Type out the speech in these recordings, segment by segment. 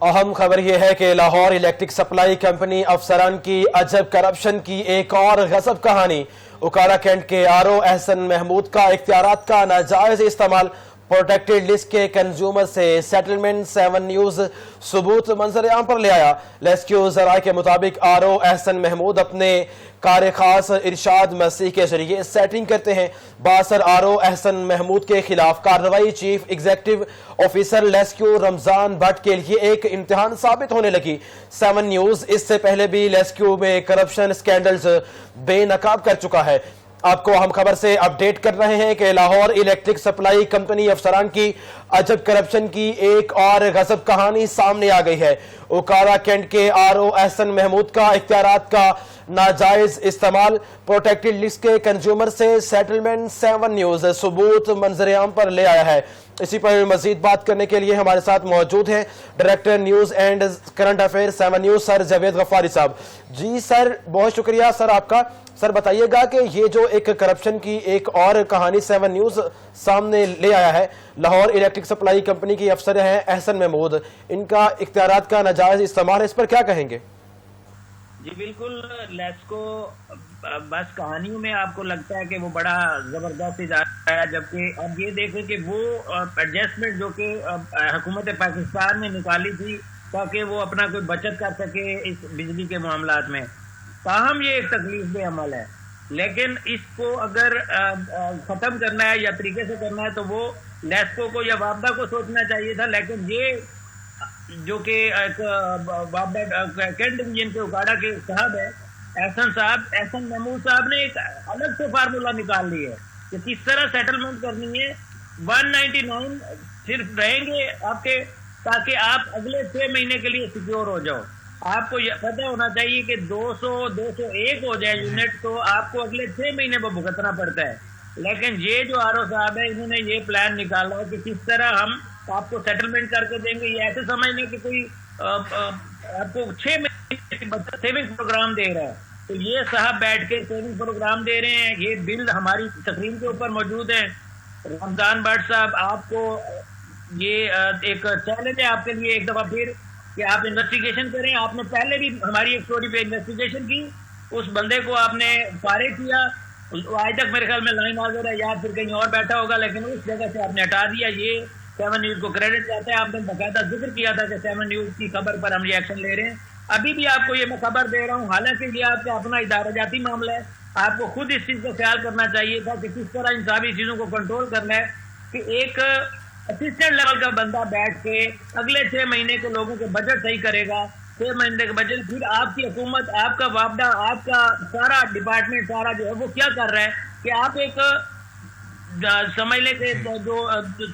اہم خبر یہ ہے کہ لاہور الیکٹرک سپلائی کمپنی افسران کی عجب کرپشن کی ایک اور غضب کہانی۔ اکارا کینٹ کے آر او احسن محمود کا اختیارات کا ناجائز استعمال، پروٹیکٹڈ لسٹ کے کنزیومر سے سیٹلمنٹ 7 نیوز ثبوت منظر عام پر لے آیا۔ ریسکیو ذرائع کے مطابق آر او احسن محمود اپنے کار خاص ارشاد مسیح کے ذریعے سیٹنگ کرتے ہیں۔ باثر آر او احسن محمود کے خلاف کارروائی chief executive officer rescue Ramzan but کے لیے ایک امتحان ثابت ہونے لگی۔ 7 نیوز اس سے پہلے بھی ریسکیو میں کرپشن سکینڈلز بے نقاب کر چکا ہے۔ آپ کو اہم خبر سے اپڈیٹ کر رہے ہیں کہ لاہور الیکٹرک سپلائی کمپنی افسران کی عجب کرپشن کی ایک اور غضب کہانی سامنے آ گئی ہے۔ اکارا کینٹ کے آر او احسن محمود کا اختیارات کا ناجائز استعمال، پروٹیکٹڈ لسٹ کے کنزیومر سے سیٹلمنٹ 7 نیوز ثبوت منظر عام پر لے آیا ہے۔ اسی پر مزید بات کرنے کے لیے ہمارے ساتھ موجود ہیں director news and current affair 7 news sir Javed Ghaffari صاحب۔ جی سر، بہت شکریہ سر آپ کا۔ سر بتائیے گا کہ یہ جو ایک کرپشن کی ایک اور کہانی 7 نیوز سامنے لے آیا ہے، لاہور الیکٹرک سپلائی کمپنی کی افسر ہیں احسن محمود، ان کا اختیارات کا ناجائز استعمال ہے، اس پر کیا کہیں گے؟ جی بالکل، لیسکو بس کہانیوں میں آپ کو لگتا ہے کہ وہ بڑا زبردست ادارہ ہے، جبکہ اب یہ دیکھیں کہ وہ ایڈجسٹمنٹ جو کہ حکومت پاکستان نے نکالی تھی تاکہ وہ اپنا کوئی بچت کر سکے اس بجلی کے معاملات میں، تاہم یہ ایک تکلیف دہ عمل ہے۔ لیکن اس کو اگر ختم کرنا ہے یا طریقے سے کرنا ہے تو وہ لیسکو کو یا وابڈا کو سوچنا چاہیے تھا، لیکن یہ جو کہ ایک کینٹ ڈویژن کے اکاڑا کے صاحب ہے احسن محمود صاحب نے ایک الگ سے فارمولا نکال لی ہے کہ کس طرح سیٹلمنٹ کرنی ہے۔ 199 صرف رہیں گے آپ کے، تاکہ آپ اگلے 6 مہینے کے لیے سیکیور ہو جاؤ۔ آپ کو پتہ ہونا چاہیے کہ 201 ہو جائے یونٹ تو آپ کو اگلے 6 مہینے کو بھگتنا پڑتا ہے، لیکن یہ جو آر او صاحب ہے انہوں نے یہ پلان نکالا ہے کہ کس طرح ہم آپ کو سیٹلمنٹ کر کے دیں گے۔ یہ ایسے سمجھنے کہ کوئی آپ کو 6 مہینے کی سیونگ پروگرام دے رہا ہے، تو یہ صاحب بیٹھ کے سیونگ پروگرام دے رہے ہیں۔ یہ بل ہماری تقریم کے اوپر موجود ہے۔ رمضان بٹ صاحب، آپ کو یہ ایک چیلنج ہے آپ کے لیے ایک دفعہ پھر کہ آپ انویسٹیگیشن کریں۔ آپ نے پہلے بھی ہماری ایک اسٹوری پہ انویسٹیگیشن کی، اس بندے کو آپ نے فارغ کیا، آج تک میرے خیال میں لائن حاضر ہے یا پھر کہیں اور بیٹھا ہوگا، لیکن اس جگہ سے آپ نے ہٹا دیا۔ یہ 7 نیوز کو کریڈٹ جاتا ہے۔ آپ نے باقاعدہ ذکر کیا تھا کہ 7 نیوز کی خبر پر ہم یہ ایکشن لے رہے ہیں۔ ابھی بھی آپ کو یہ میں خبر دے رہا ہوں، حالانکہ یہ آپ کا اپنا ادارہ جاتی معاملہ ہے، آپ کو خود اس چیز کا خیال کرنا چاہیے تھا کہ کس طرح ان ساری چیزوں کو کنٹرول کرنا ہے کہ ایک اسسٹنٹ لیول کا بندہ بیٹھ کے اگلے 6 مہینے کے لوگوں کے بجٹ صحیح کرے گا، 6 مہینے کے بجٹ، پھر آپ کی حکومت، آپ کا وابڈا، آپ کا سارا ڈپارٹمنٹ سارا جو ہے وہ کیا کر رہا ہے کہ آپ ایک سمجھ لیں کہ جو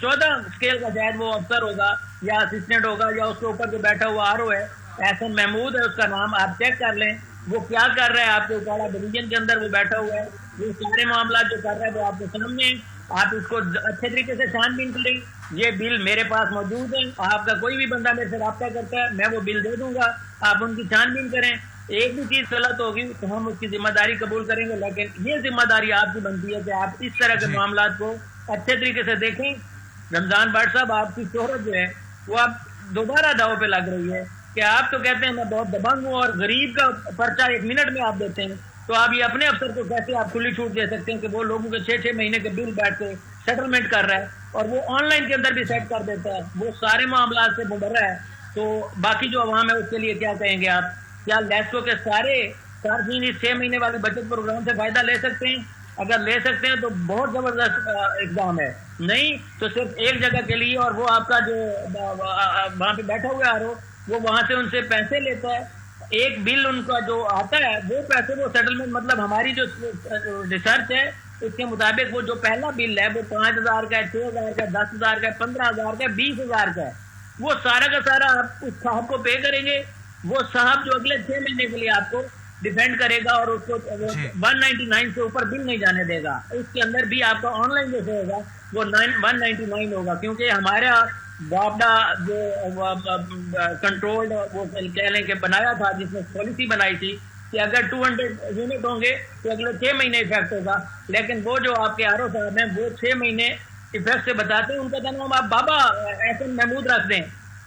14 اسکیل کا شاید وہ افسر ہوگا یا اسسٹنٹ ہوگا یا اس کے اوپر جو بیٹھا ہوا آر او ہے احسن محمود ہے اس کا نام، آپ چیک کر لیں وہ کیا کر رہا ہے آپ کے اکاڑا ڈویژن کے اندر وہ بیٹھا ہوا ہے، وہ سارے معاملات جو کر رہا ہے وہ آپ کے سامنے ہیں۔ آپ اس کو اچھے طریقے سے چھان بین کریں۔ یہ بل میرے پاس موجود ہے، آپ کا کوئی بھی بندہ میرے سے رابطہ کرتا ہے میں وہ بل دے دوں گا، آپ ان کی چھان بین کریں۔ ایک بھی چیز غلط ہوگی تو ہم اس کی ذمہ داری قبول کریں گے، لیکن یہ ذمہ داری آپ کی بنتی ہے کہ آپ اس طرح کے معاملات کو اچھے طریقے سے دیکھیں۔ رمضان بٹ صاحب، آپ کی شہرت جو ہے وہ اب دوبارہ داؤ پہ لگ رہی ہے کہ آپ تو کہتے ہیں میں بہت دبنگ ہوں اور غریب کا پرچہ 1 منٹ میں آپ دیتے ہیں، تو آپ یہ اپنے افسر کو کیسے آپ کھلی چھوٹ دے سکتے ہیں کہ وہ لوگوں کے 6 مہینے کے بل بیٹھ کے سیٹلمنٹ کر رہا ہے اور وہ آن لائن کے اندر بھی سیٹ کر دیتا ہے، وہ سارے معاملات سے مبرہ ہے۔ تو باقی جو عوام ہے اس کے لیے کیا کہیں گے آپ؟ کیا لیسکو کے سارے صارفین اس 6 مہینے والے بچت پروگرام سے فائدہ لے سکتے ہیں؟ اگر لے سکتے ہیں تو بہت زبردست اقدام ہے، نہیں تو صرف ایک جگہ کے لیے، اور وہ آپ کا جو وہاں پہ بیٹھا ہوا ہے وہ وہاں سے ان سے پیسے لیتا ہے، ایک بل ان کا جو آتا ہے وہ پیسے وہ سیٹلمنٹ، مطلب ہماری جو ریسرچ ہے اس کے مطابق وہ جو پہلا بل ہے وہ 5000 کا ہے، 6000 کا ہے، 10000 کا ہے، 15000 کا ہے، 20000 کا ہے، وہ سارا کا سارا آپ اس صاحب کو پے کریں گے۔ وہ صاحب جو اگلے 6 مہینے کے لیے آپ کو ڈیفینڈ کرے گا اور اس کو 199 سے اوپر بل نہیں جانے دے گا، اس کے اندر بھی آپ کا آن لائن جیسے ہوگا وہ 199 ہوگا، کیونکہ ہمارا وابڈا جو کنٹرول وہ کہہ لیں کہ بنایا تھا، جس نے پالیسی بنائی تھی کہ اگر 200 یونٹ ہوں گے تو اگلے 6 مہینے افیکٹ ہوگا، لیکن وہ جو آپ کے آر او صاحب ہیں وہ 6 مہینے افیکٹ سے بتاتے ہیں، ان کا نام آپ بابا احسن محمود رکھ دیں